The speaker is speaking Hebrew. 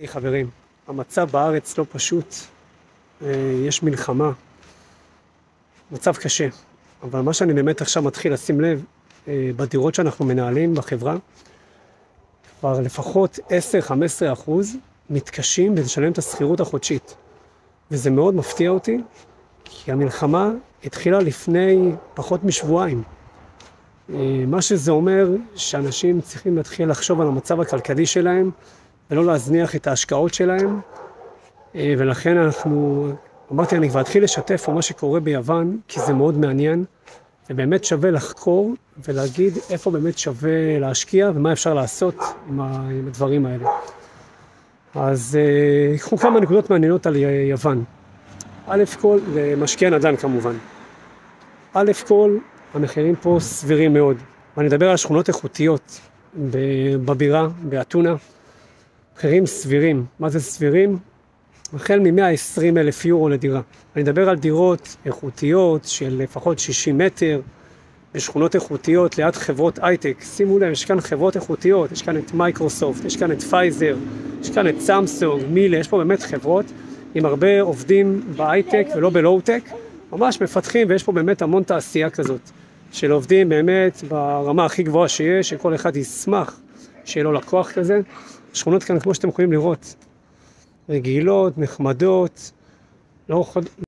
חברים, המצב בארץ לא פשוט, יש מלחמה, מצב קשה, אבל מה שאני באמת עכשיו מתחיל לשים לב, בדירות שאנחנו מנהלים בחברה, כבר לפחות 10-15% מתקשים לשלם את השכירות החודשית, וזה מאוד מפתיע אותי, כי המלחמה התחילה לפני פחות משבועיים. מה שזה אומר שאנשים צריכים להתחיל לחשוב על המצב הכלכלי שלהם, ולא להזניח את ההשקעות שלהם, ולכן אמרתי, אני כבר אתחיל לשתף על מה שקורה ביוון, כי זה מאוד מעניין, ובאמת שווה לחקור ולהגיד איפה באמת שווה להשקיע, ומה אפשר לעשות עם הדברים האלה. אז קחו כמה נקודות מעניינות על יוון. א' כל, למשקיע נדל"ן כמובן. א' כל, המחירים פה סבירים מאוד. ואני אדבר על שכונות איכותיות בבירה, באתונה. מחירים סבירים. מה זה סבירים? החל מ-120,000 יורו לדירה. אני אדבר על דירות איכותיות של לפחות 60 מטר, בשכונות איכותיות ליד חברות הייטק. שימו לב, יש כאן חברות איכותיות, יש כאן את מייקרוסופט, יש כאן את פייזר, יש כאן את סמסונג, מילה, יש פה באמת חברות עם הרבה עובדים בהייטק ולא בלואו-טק, ממש מפתחים, ויש פה באמת המון תעשייה כזאת, של עובדים באמת ברמה הכי גבוהה שיש, שכל אחד ישמח שיהיה לו לקוח כזה. שכונות כאן, כמו שאתם יכולים לראות, רגילות, נחמדות, לא